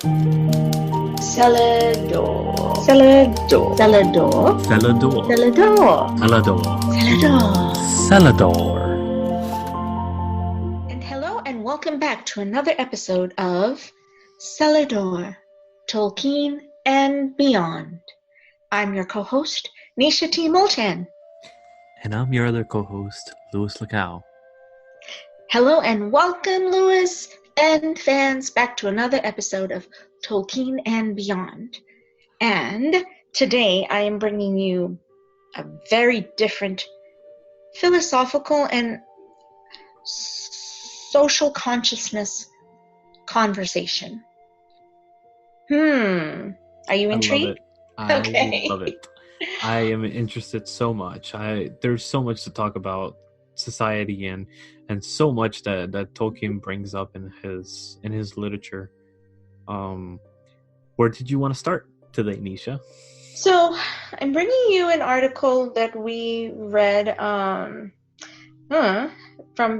Cellar Door. Cellar Door. Cellar Door. Cellar Door. Cellar Door. Cellar Door. Cellar Door. Cellar Door. And hello and welcome back to another episode of Cellar Door, Tolkien and Beyond. I'm your co-host, Neisha T. Mulchan. And I'm your other co-host, Lacau. Hello and welcome, Lewis and fans, back to another episode of Tolkien and Beyond. And today I am bringing you a very different philosophical and social consciousness conversation. Are you intrigued? I love it. I am interested so much. There's so much to talk about society and so much that Tolkien brings up in his literature. Where did you want to start today, Neisha? So I'm bringing you an article that we read from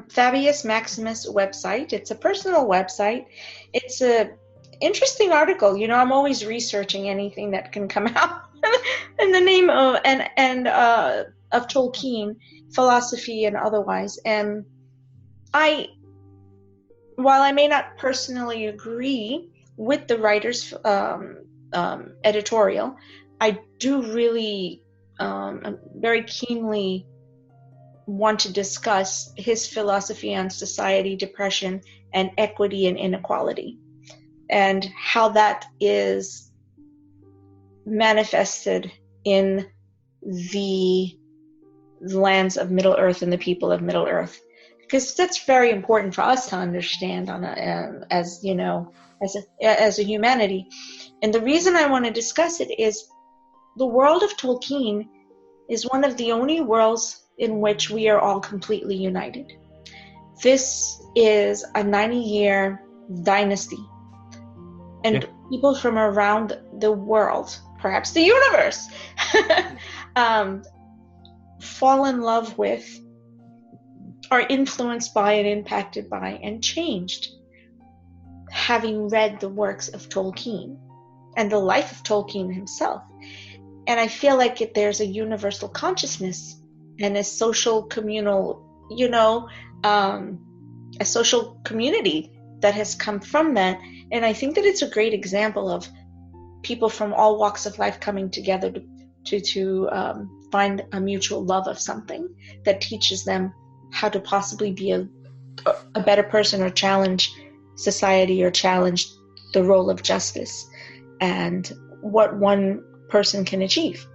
Fabius Maximus' website. It's a personal website. It's a interesting article. You know, I'm always researching anything that can come out in the name of of Tolkien, philosophy and otherwise. And while I may not personally agree with the writer's editorial, I do really very keenly want to discuss his philosophy on society, depression, and equity and inequality, and how that is manifested in the lands of Middle-earth and the people of Middle-earth, because that's very important for us to understand as a humanity. And the reason I want to discuss it is the world of Tolkien is one of the only worlds in which we are all completely united. This is a 90-year dynasty, and people from around the world, perhaps the universe, fall in love with, are influenced by and impacted by and changed having read the works of Tolkien and the life of Tolkien himself. And I feel like there's a universal consciousness and a social communal, a social community that has come from that. And I think that it's a great example of people from all walks of life coming together to find a mutual love of something that teaches them how to possibly be a better person, or challenge society, or challenge the role of justice and what one person can achieve.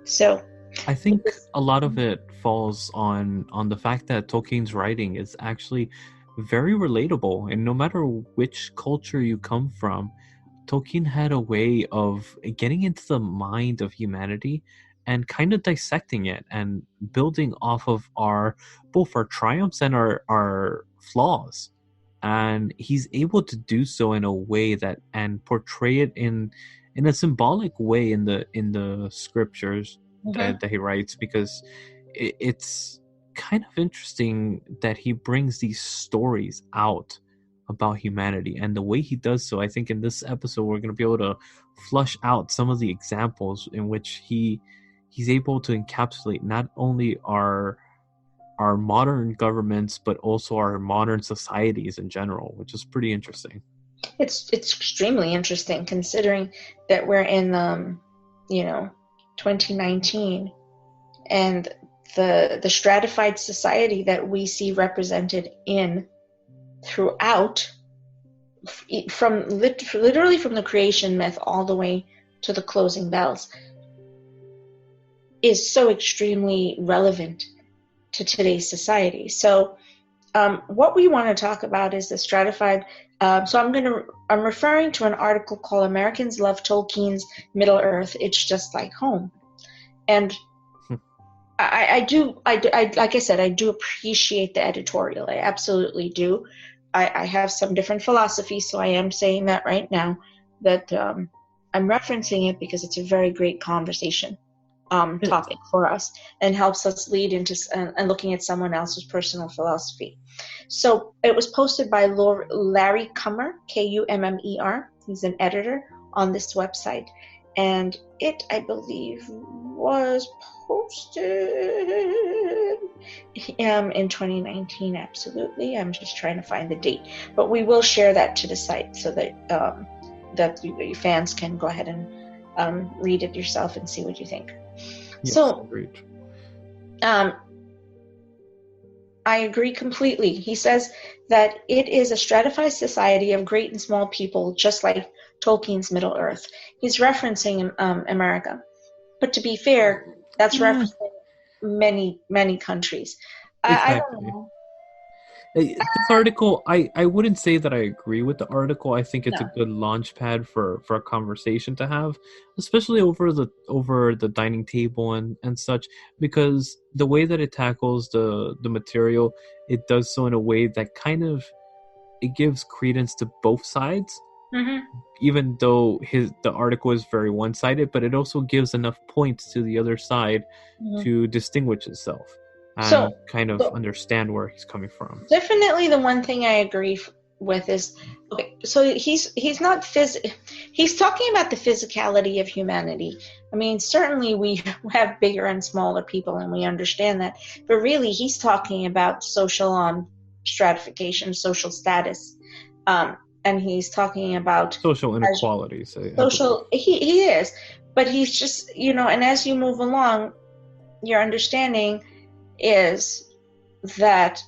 So I think a lot of it falls on the fact that Tolkien's writing is actually very relatable, and no matter which culture you come from, Tolkien had a way of getting into the mind of humanity and kind of dissecting it and building off of both our triumphs and our flaws. And he's able to do so in a way and portray it in a symbolic way in the scriptures that he writes, because it's kind of interesting that he brings these stories out about humanity, and the way he does so, I think in this episode we're going to be able to flush out some of the examples in which he's able to encapsulate not only our modern governments but also our modern societies in general, which is pretty interesting. It's extremely interesting, considering that we're in 2019, and the stratified society that we see represented throughout, from literally from the creation myth all the way to the closing bells, is so extremely relevant to today's society. So what we want to talk about is the stratified. So I'm referring to an article called "Americans Love Tolkien's Middle-earth. It's Just Like Home," and I do like I said, I do appreciate the editorial. I absolutely do. I have some different philosophies, so I am saying that right now, that I'm referencing it because it's a very great conversation topic for us, and helps us lead into and looking at someone else's personal philosophy. So it was posted by Larry Kummer, Kummer, He's an editor on this website, and it, I believe, was posted in 2019. Absolutely, I'm just trying to find the date, but we will share that to the site so that your fans can go ahead and read it yourself and see what you think. Yes, So, agreed. I agree completely. He says that it is a stratified society of great and small people, just like Tolkien's Middle Earth. He's referencing America. But to be fair, that's referencing many, many countries. Exactly. I don't know. This article, I wouldn't say that I agree with the article. I think it's No. a good launch pad for a conversation to have, especially over the dining table and such, because the way that it tackles the material, it does so in a way that kind of it gives credence to both sides. Mm-hmm. Even though the article is very one-sided, but it also gives enough points to the other side to distinguish itself and kind of understand where he's coming from. Definitely, the one thing I agree with is, okay, so he's not he's talking about the physicality of humanity. I mean, certainly we have bigger and smaller people, and we understand that, but really he's talking about social stratification, social status, and he's talking about social inequalities. He is, but he's just, and as you move along, your understanding is that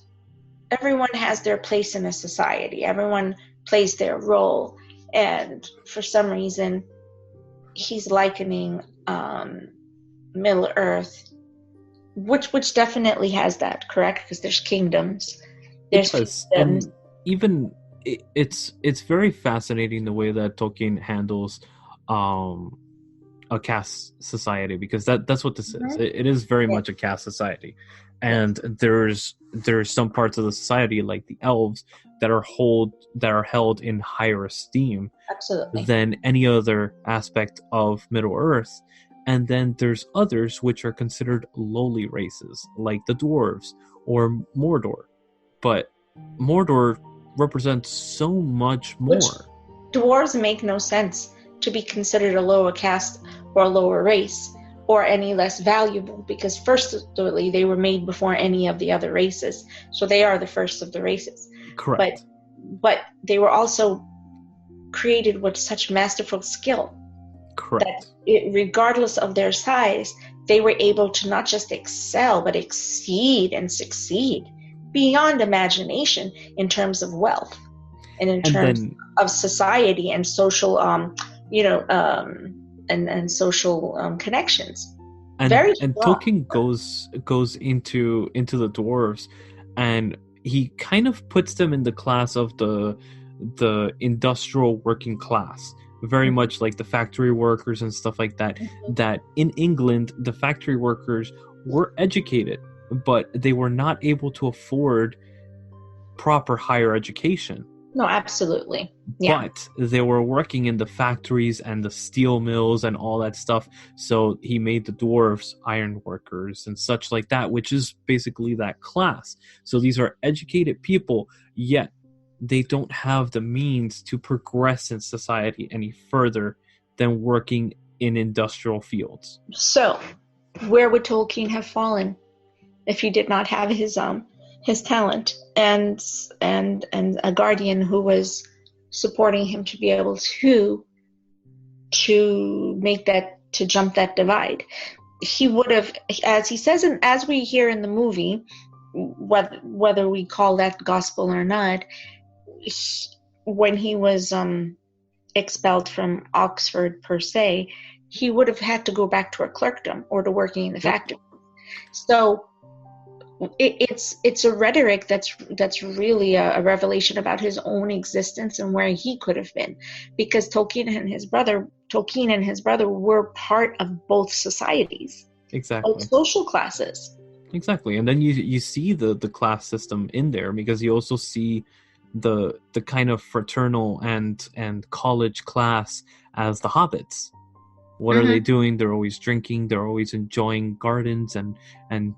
everyone has their place in a society. Everyone plays their role, and for some reason, he's likening Middle Earth, which definitely has that, correct? Because there's kingdoms. And even it's very fascinating the way that Tolkien handles a caste society, because that's what this is. It is very much a caste society, and there's some parts of the society, like the elves, that are held in higher esteem than any other aspect of Middle Earth. And then there's others which are considered lowly races, like the dwarves or Mordor. But Mordor represents so much more. Which dwarves make no sense to be considered a lower caste or a lower race or any less valuable, because firstly, they were made before any of the other races, so they are the first of the races. Correct. But they were also created with such masterful skill. Correct. That regardless of their size, they were able to not just excel, but exceed and succeed beyond imagination in terms of wealth and in terms of society and social, and social connections. And Tolkien goes into the dwarves, and he kind of puts them in the class of the industrial working class, very much like the factory workers and stuff like that. That in England, the factory workers were educated, but they were not able to afford proper higher education. No, absolutely. Yeah. But they were working in the factories and the steel mills and all that stuff. So he made the dwarves iron workers and such like that, which is basically that class. So these are educated people, yet they don't have the means to progress in society any further than working in industrial fields. So where would Tolkien have fallen if he did not have his talent and a guardian who was supporting him to be able to make that, to jump that divide? He would have, as he says, and as we hear in the movie, whether we call that gospel or not, when he was expelled from Oxford per se, he would have had to go back to a clerkdom or to working in the factory. So it's a rhetoric that's really a revelation about his own existence and where he could have been, because Tolkien and his brother were part of both societies, exactly, both social classes. Exactly. And then you see the class system in there, because you also see the kind of fraternal and college class as the hobbits. What are they doing? They're always drinking. They're always enjoying gardens and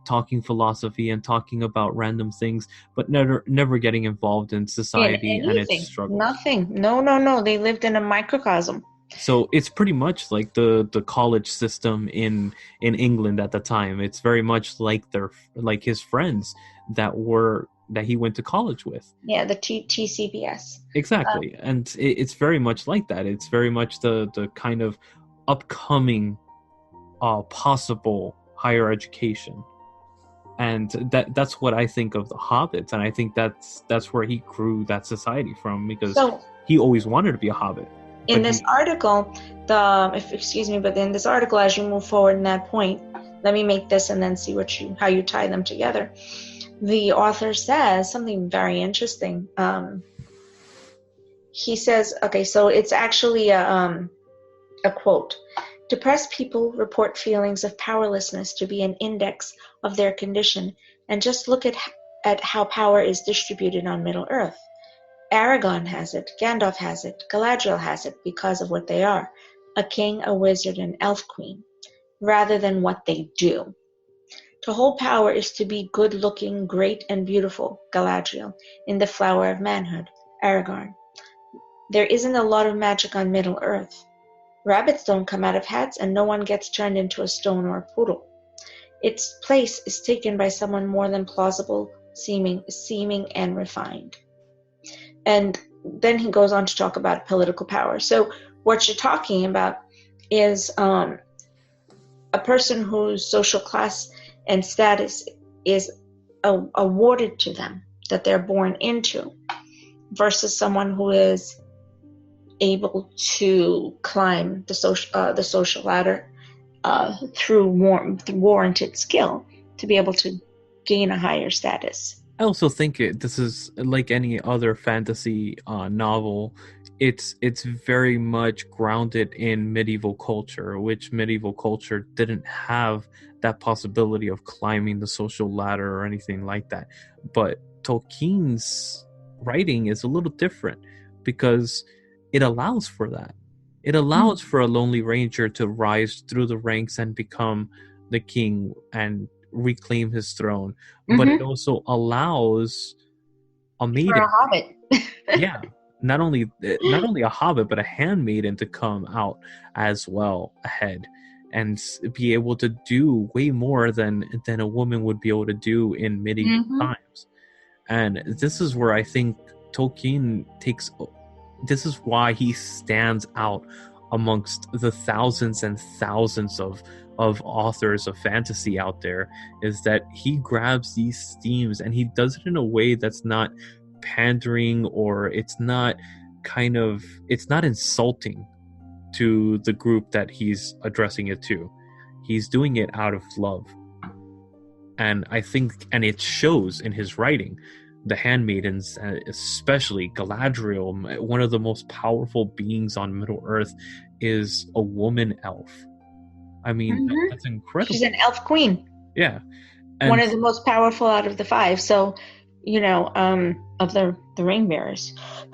talking philosophy and talking about random things, but never getting involved in In society and its anything, struggles. nothing. No. They lived in a microcosm. So it's pretty much like the college system in England at the time. It's very much like his friends that he went to college with. Yeah, the TCBS. Exactly, and it's very much like that. It's very much the kind of upcoming possible higher education, and that's what I think of the hobbits, and I think that's where he grew that society from, because he always wanted to be a hobbit. In this article, but in this article, as you move forward in that point, let me make this and then see how you tie them together. The author says something very interesting. He says, okay, so it's actually a quote. Depressed people report feelings of powerlessness to be an index of their condition, and just look at how power is distributed on Middle-earth. Aragorn has it, Gandalf has it, Galadriel has it because of what they are, a king, a wizard, an elf queen, rather than what they do. To hold power is to be good-looking, great and beautiful, Galadriel, in the flower of manhood, Aragorn. There isn't a lot of magic on Middle-earth. Rabbits don't come out of hats, and no one gets turned into a stone or a poodle. Its place is taken by someone more than plausible, seeming and refined. And then he goes on to talk about political power. So what you're talking about is a person whose social class and status is awarded to them, that they're born into, versus someone who is able to climb the social ladder through warranted skill to be able to gain a higher status. I also think this is like any other fantasy novel. It's very much grounded in medieval culture, which medieval culture didn't have that possibility of climbing the social ladder or anything like that. But Tolkien's writing is a little different because it allows for that. It allows for a lonely ranger to rise through the ranks and become the king and reclaim his throne, but it also allows a maiden, for a hobbit. yeah, not only a hobbit, but a handmaiden to come out as well ahead and be able to do way more than a woman would be able to do in medieval times. And this is where I think Tolkien this is why he stands out amongst the thousands and thousands of authors of fantasy out there, is that he grabs these themes and he does it in a way that's not pandering, or it's not insulting to the group that he's addressing it to. He's doing it out of love. And I think, and it shows in his writing. The handmaidens, especially Galadriel, one of the most powerful beings on Middle-earth, is a woman elf. I mean, that's incredible. She's an elf queen. Yeah. And one of the most powerful out of the five. So, of the ring bearers.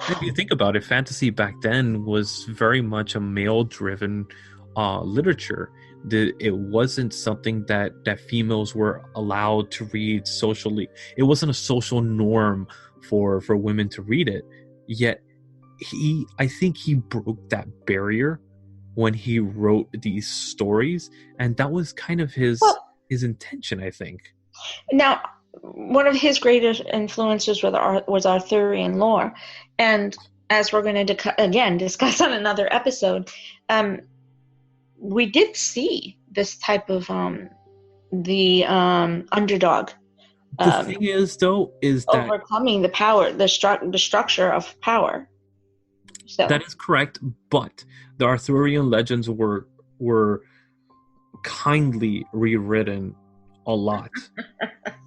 If you think about it, fantasy back then was very much a male-driven literature. It wasn't something that females were allowed to read socially. It wasn't a social norm for women to read it. Yet I think he broke that barrier when he wrote these stories, and that was kind of his intention, I think. Now, one of his greatest influences was Arthurian lore, and as we're going to discuss on another episode, we did see this type of the underdog. The thing is, though, is that overcoming the power, the structure of power. So that is correct, but the Arthurian legends were kindly rewritten a lot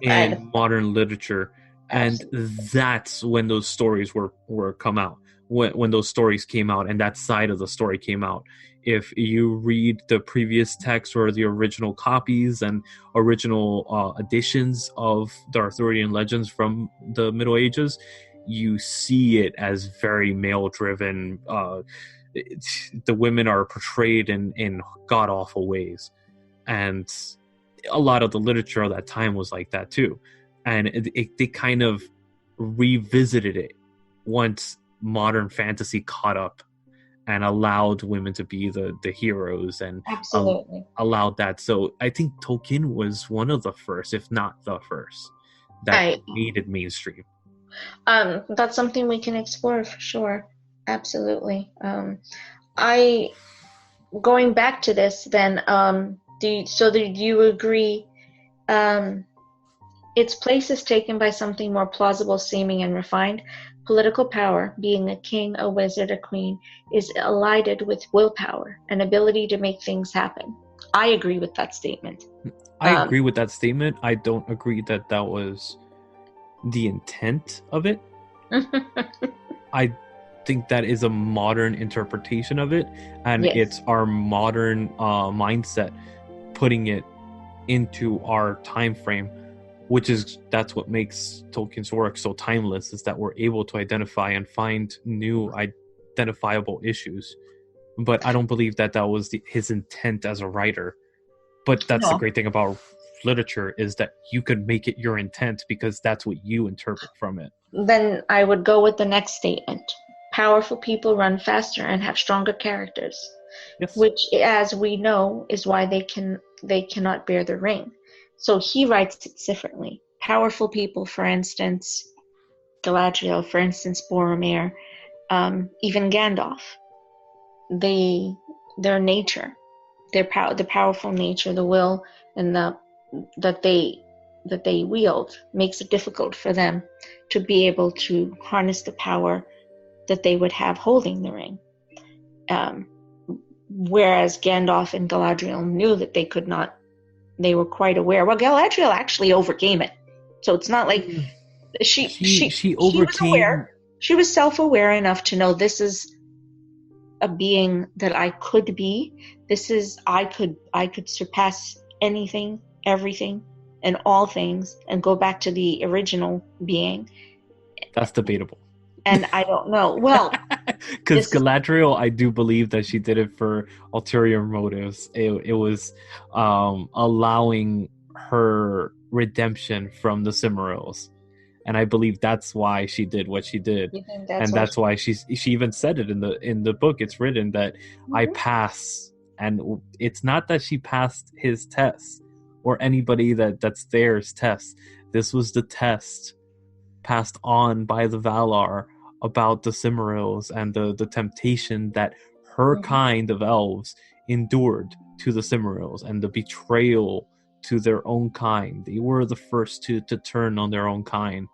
in modern literature, and that's when those stories were come out. When those stories came out, and that side of the story came out. If you read the previous text or the original copies and original editions of the Arthurian legends from the Middle Ages, you see it as very male driven. The women are portrayed in god awful ways, and a lot of the literature of that time was like that too. And they kind of revisited it once modern fantasy caught up and allowed women to be the heroes, and Absolutely. allowed that. So I think Tolkien was one of the first, if not the first, that made it mainstream. That's something we can explore for sure. Absolutely. I going back to this then. Do you agree? Its place is taken by something more plausible seeming and refined. Political power, being a king, a wizard, a queen, is allied with willpower, an ability to make things happen. I agree with that statement. I agree with that statement. I don't agree that that was the intent of it. I think that is a modern interpretation of it, and Yes. It's our modern mindset putting it into our time frame, that's what makes Tolkien's work so timeless, is that we're able to identify and find new identifiable issues. But I don't believe that was his intent as a writer. But that's the great thing about literature, is that you could make it your intent because that's what you interpret from it. Then I would go with the next statement. Powerful people run faster and have stronger characters. Yes. Which, as we know, is why they cannot bear the ring. So he writes it differently. Powerful people, for instance, Galadriel, for instance, Boromir, even Gandalf, their nature, the powerful nature, the will, and that they wield makes it difficult for them to be able to harness the power that they would have holding the ring. Whereas Gandalf and Galadriel knew that they could not. They were quite aware. Well, Galadriel actually overcame it, so it's not like she overcame. Was aware. She was self-aware enough to know, this is a being that I could be. This is I could surpass anything, everything, and all things, and go back to the original being. That's debatable. And I don't know. Well, because Galadriel, I do believe that she did it for ulterior motives. It was allowing her redemption from the Silmarils, and I believe that's why she did what she did. And that's why she even said it in the book. It's written that I pass, and it's not that she passed his test or anybody that's theirs test. This was the test passed on by the Valar about the Silmarils and the temptation that her kind of elves endured to the Silmarils, and the betrayal to their own kind. They were the first to turn on their own kind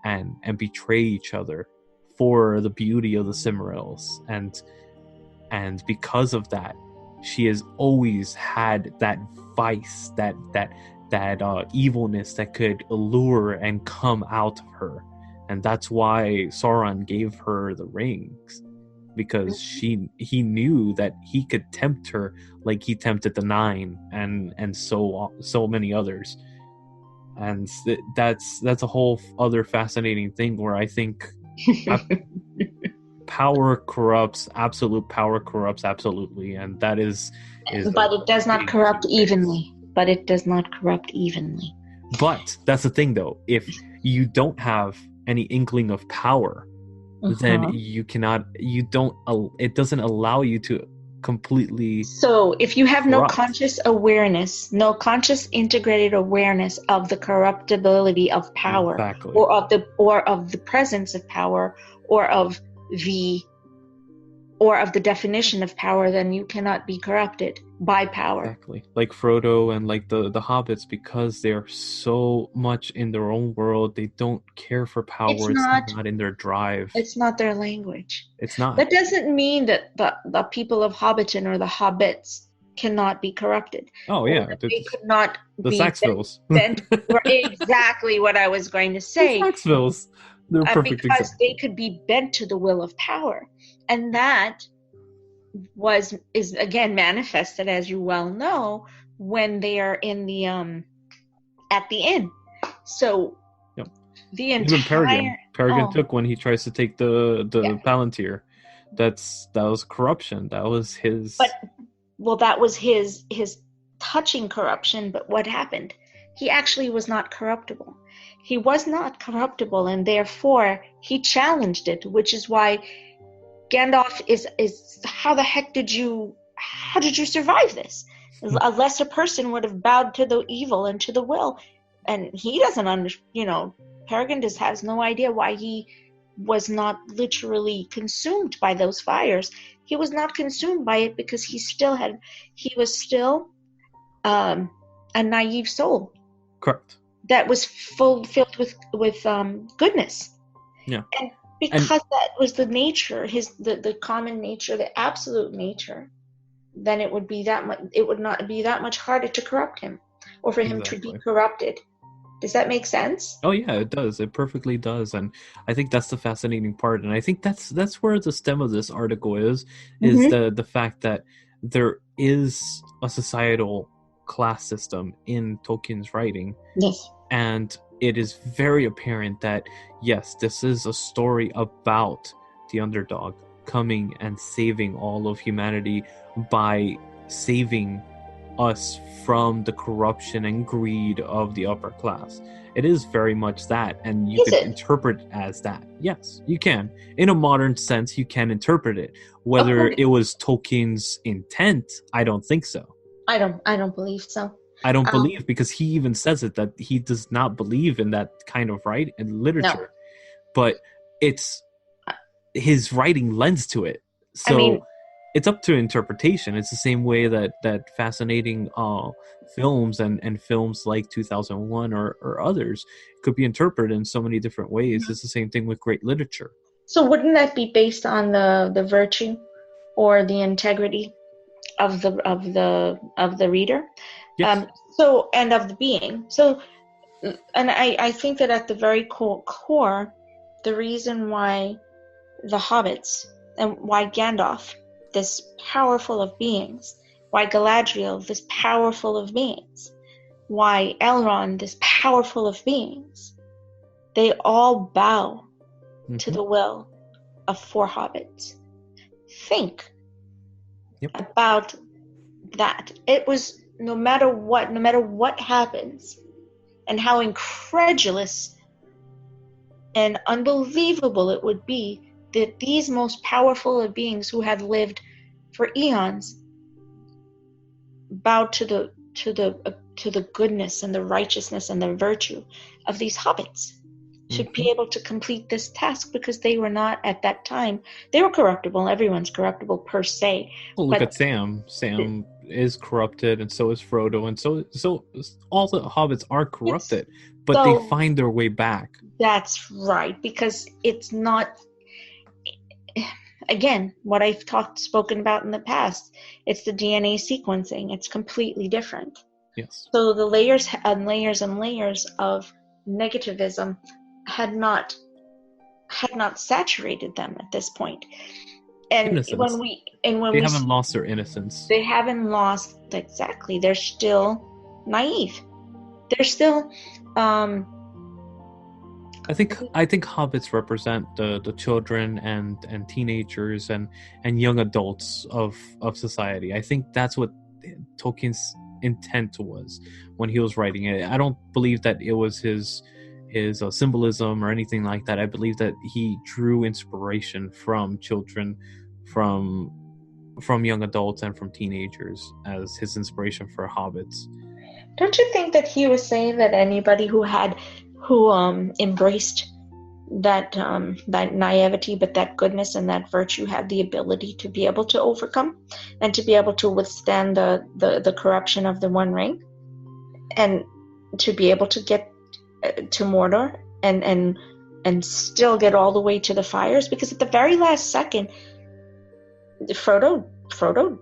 and betray each other for the beauty of the Silmarils. And because of that, she has always had that vice, that evilness that could allure and come out of her. And that's why Sauron gave her the rings, because he knew that he could tempt her like he tempted the Nine and so many others. And that's a whole other fascinating thing, where I think power corrupts. Absolute power corrupts absolutely, and that is but it does not corrupt evenly. But that's the thing, though. If you don't have any inkling of power, then it doesn't allow you to completely. So if you have corrupt. No conscious awareness, no conscious integrated awareness of the corruptibility of power, exactly. or of the presence of power, or of the definition of power, then you cannot be corrupted by power. Exactly. Like Frodo and like the hobbits, because they're so much in their own world, they don't care for power. It's not in their drive. It's not their language. It's not. That doesn't mean that the people of Hobbiton or the hobbits cannot be corrupted. Oh yeah, they could not the be Saxvilles. Exactly what I was going to say. The Saxvilles. They're perfect because example. They could be bent to the will of power, and that is again manifested, as you well know, when they are in the at the inn. So yep. the entire Peregrine Oh, took when he tries to take the yeah. Palantir. That was corruption. That was But his. well, that was his touching corruption. But what happened? He actually was not corruptible. He was not corruptible, and therefore he challenged it, which is why Gandalf is how the heck did you survive this? A lesser person would have bowed to the evil and to the will, and he doesn't Peregrine just has no idea why he was not literally consumed by those fires. He was not consumed by it because he was still a naive soul. Correct. That was filled with goodness. Yeah. And because that was the nature, the common nature, the absolute nature, then it would not be that much harder to corrupt him, or for him to be corrupted. Does that make sense? Oh yeah, it does. It perfectly does, and I think that's the fascinating part. And I think that's where the stem of this article is the fact that there is a societal class system in Tolkien's writing. Yes. And it is very apparent that, yes, this is a story about the underdog coming and saving all of humanity by saving us from the corruption and greed of the upper class. It is very much that, and you can interpret it as that. Yes, you can. In a modern sense, you can interpret it. Whether it was Tolkien's intent, I don't think so. I don't believe so. I don't believe, because he even says it, that he does not believe in that kind of writing and literature. No. But it's his writing lends to it. So it's up to interpretation. It's the same way that fascinating films and films like 2001 or others could be interpreted in so many different ways. It's the same thing with great literature. So wouldn't that be based on the virtue or the integrity of the reader? Yes. And of the being. So, and I think that at the very core, the reason why the hobbits and why Gandalf, this powerful of beings, why Galadriel, this powerful of beings, why Elrond, this powerful of beings, they all bow to the will of four hobbits. Think about that. It was no matter what happens, and how incredulous and unbelievable it would be that these most powerful of beings who had lived for eons bowed to the goodness and the righteousness and the virtue of these hobbits, should be able to complete this task, because they were not at that time. They were corruptible. Everyone's corruptible per se. Well, look at Sam. Sam is corrupted, and so is Frodo, and so all the hobbits are corrupted, but they find their way back. That's right, because it's not. Again, what I've spoken about in the past, it's the DNA sequencing. It's completely different. Yes. So the layers and layers and layers of negativism had not saturated them at this point. And innocence. when they haven't lost their innocence. They haven't lost, exactly. They're still naive. They're still. I think hobbits represent the children and teenagers and young adults of society. I think that's what Tolkien's intent was when he was writing it. I don't believe that it was his symbolism or anything like that. I believe that he drew inspiration from children, from young adults, and from teenagers as his inspiration for hobbits. Don't you think that he was saying that anybody who embraced that naivety, but that goodness and that virtue, had the ability to be able to overcome and to be able to withstand the corruption of the One Ring, and to be able to get to Mordor and still get all the way to the fires? Because at the very last second, Frodo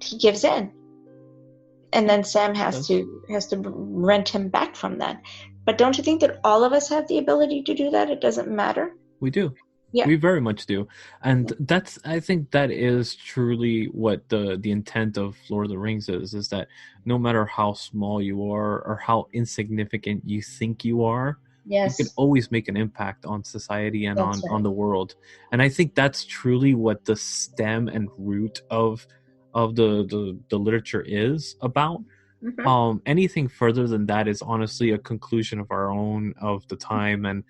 he gives in, and then Sam has to rent him back from that. But don't you think that all of us have the ability to do that? It doesn't matter. We do. Yeah. We very much do. And I think that is truly what the intent of Lord of the Rings is that no matter how small you are or how insignificant you think you are, you can Yes. always make an impact on society and That's on right. the world. And I think that's truly what the stem and root of the literature is about. Hmm. Anything further than that is honestly a conclusion of our own, of the time, and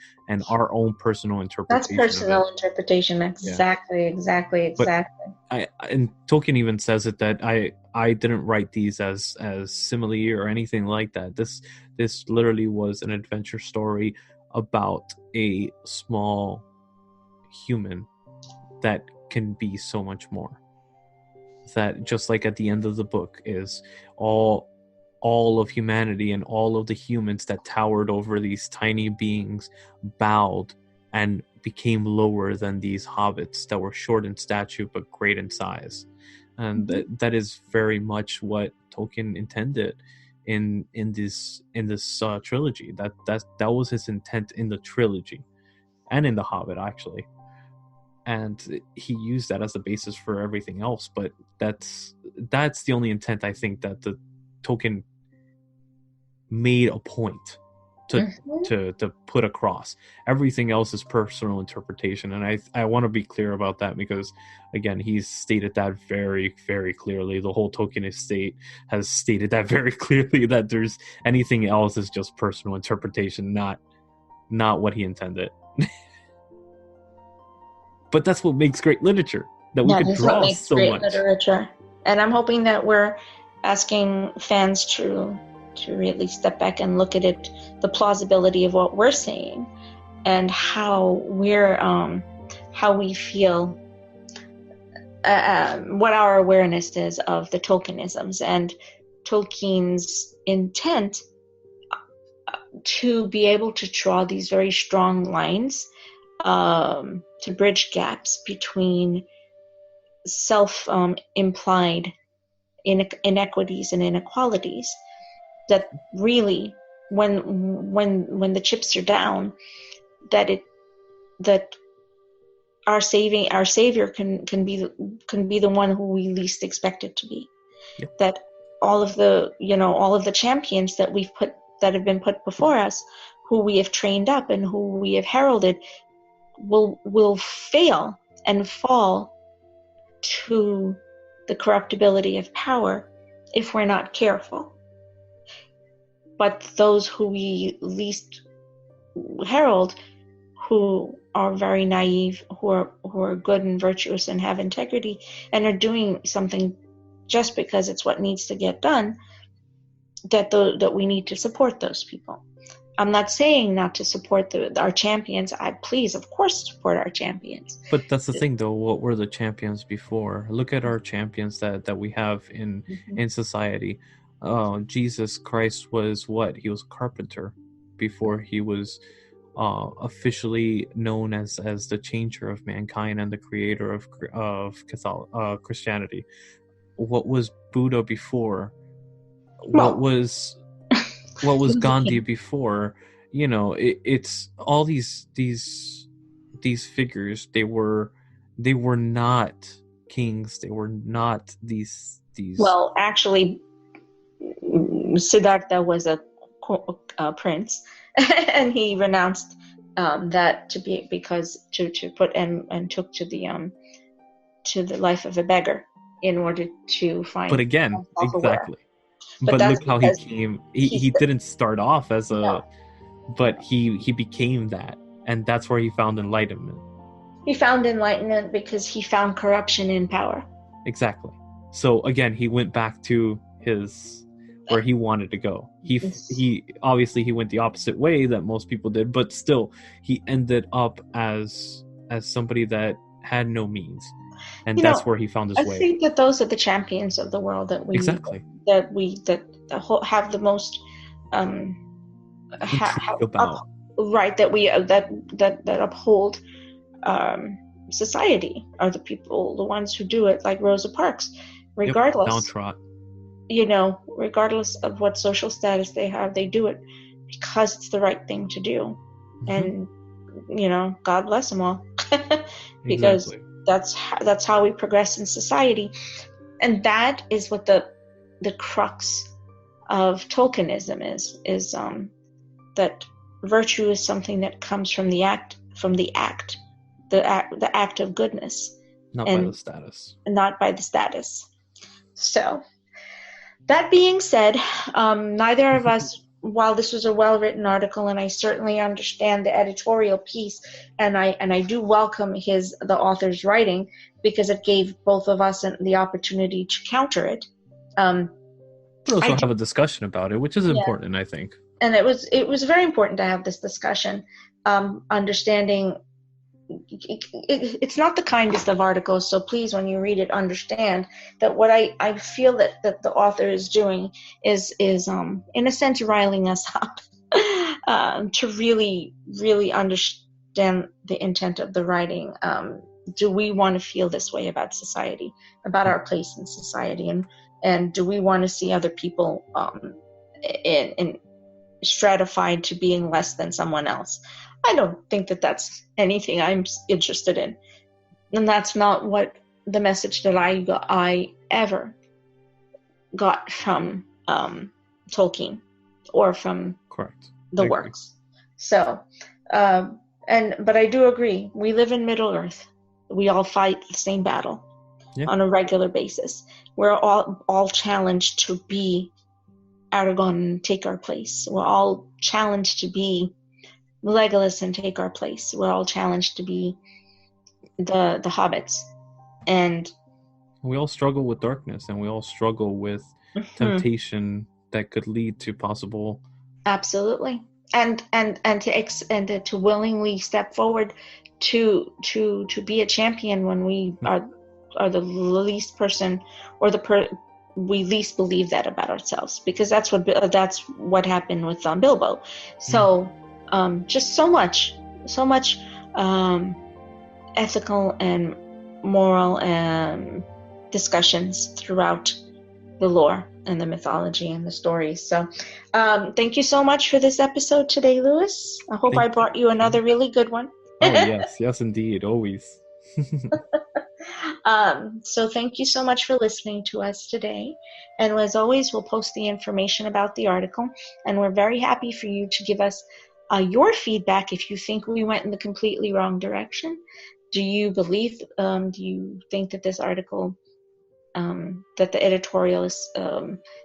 our own personal That's interpretation of it. personal interpretation. Yeah. Exactly, exactly, But exactly. I, and Tolkien even says it, that I didn't write these as simile or anything like that. This literally was an adventure story about a small human that can be so much more. That just like at the end of the book is all of humanity and all of the humans that towered over these tiny beings bowed and became lower than these hobbits that were short in stature but great in size. And Mhm. that is very much what Tolkien intended in this trilogy. That was his intent in the trilogy and in the Hobbit, actually. And he used that as the basis for everything else. But that's the only intent, I think, that the Tolkien made a point to Mhm. to put across. Everything else is personal interpretation, and I want to be clear about that, because again, he's stated that very, very clearly. The whole Tolkien estate has stated that very clearly, that there's anything else is just personal interpretation, not what he intended. But that's what makes great literature, that we That could is what draw makes so great much. literature. And I'm hoping that we're asking fans to really step back and look at it, the plausibility of what we're saying, and how we feel, what our awareness is of the Tolkienisms and Tolkien's intent to be able to draw these very strong lines, to bridge gaps between self-implied inequities and inequalities, that really, when the chips are down, that our savior can be the one who we least expect it to be. Yep. That all of the champions that have been put before us, who we have trained up and who we have heralded, will fail and fall to the corruptibility of power if we're not careful. But those who we least herald, who are very naive, who are good and virtuous and have integrity and are doing something just because it's what needs to get done, that we need to support those people. I'm not saying not to support our champions. Please, of course, support our champions. But that's the thing, though. What were the champions before? Look at our champions that we have in society. Jesus Christ was what? He was a carpenter before he was officially known as the changer of mankind and the creator of Christianity. What was Buddha before? What Well, was Gandhi before? It's all these figures. They were not kings. They were not these. Well, actually, Siddhartha was a prince, and he renounced that to be because to put and took to the life of a beggar in order to find But again, self-aware. exactly. But But that's look how he because came. he's He didn't start off as a, no, but he became that, and that's where he found enlightenment. he found enlightenment because he found corruption in power. Exactly. So again, he went back to his where he wanted to go. He obviously he went the opposite way that most people did, but still he ended up as somebody that had no means, and that's where he found his I way. think that those are the champions of the world that Exactly. have the most Intrigue about. right, that uphold society, are the people, the ones who do it, like Rosa Parks, regardless. Downtrot. Regardless of what social status they have, they do it because it's the right thing to do. And God bless them all. Because exactly. that's how we progress in society. And that is what the crux of Tolkienism is that virtue is something that comes from the act of goodness, not by the status. Not by the status. So, that being said, neither of us, while this was a well-written article, and I certainly understand the editorial piece, and I do welcome the author's writing, because it gave both of us the opportunity to counter it. But also have a discussion about it, which is important, I think. And it was very important to have this discussion, understanding. It's not the kindest of articles, so please, when you read it, understand that what I feel that the author is doing is in a sense riling us up to really understand the intent of the writing. Do we want to feel this way about society, about our place in society, and do we want to see other people in stratified to being less than someone else? I don't think that that's anything I'm interested in, and that's not what the message that I ever got from Tolkien or from the works. So, but I do agree. We live in Middle Earth. We all fight the same battle on a regular basis. We're all challenged to be Aragorn and take our place. We're all challenged to be Legolas and take our place. We're all challenged to be the hobbits, and we all struggle with darkness, and we all struggle with temptation that could lead to possible. Absolutely, and to willingly step forward to be a champion when we are the least person, or we least believe that about ourselves, because that's what happened with Bilbo. So. Just so much ethical and moral discussions throughout the lore and the mythology and the stories. So thank you so much for this episode today, Lewis. I hope I brought you another really good one. Oh, yes indeed, always. So thank you so much for listening to us today, and as always, we'll post the information about the article, and we're very happy for you to give us your feedback if you think we went in the completely wrong direction. Do you think that this article, that the editorial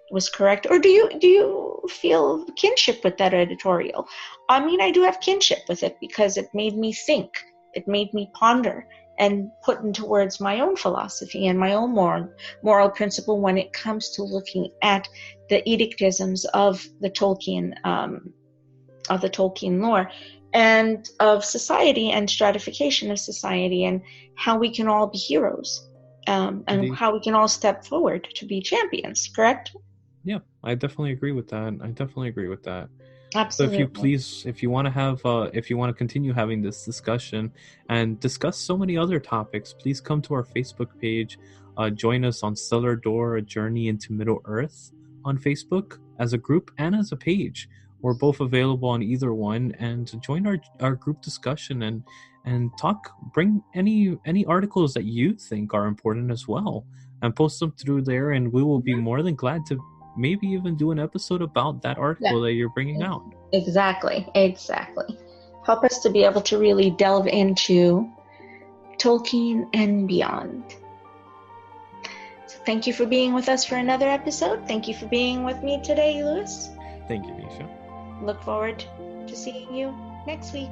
was correct, or do you feel kinship with that editorial? I mean, I do have kinship with it because it made me think, it made me ponder, and put into words my own philosophy and my own moral principle when it comes to looking at the edictisms of the Tolkien lore, and of society and stratification of society, and how we can all be heroes, and how we can all step forward to be champions. Correct? Yeah, I definitely agree with that. Absolutely. So if you want to continue having this discussion and discuss so many other topics, please come to our Facebook page. Join us on Cellar Door, A Journey into Middle Earth on Facebook as a group and as a page. We're both available on either one, and join our group discussion and talk. Bring any articles that you think are important as well, and post them through there, and we will be more than glad to maybe even do an episode about that article that you're bringing out. Exactly. Help us to be able to really delve into Tolkien and beyond. So thank you for being with us for another episode. Thank you for being with me today, Lewis. Thank you, Neisha. Look forward to seeing you next week.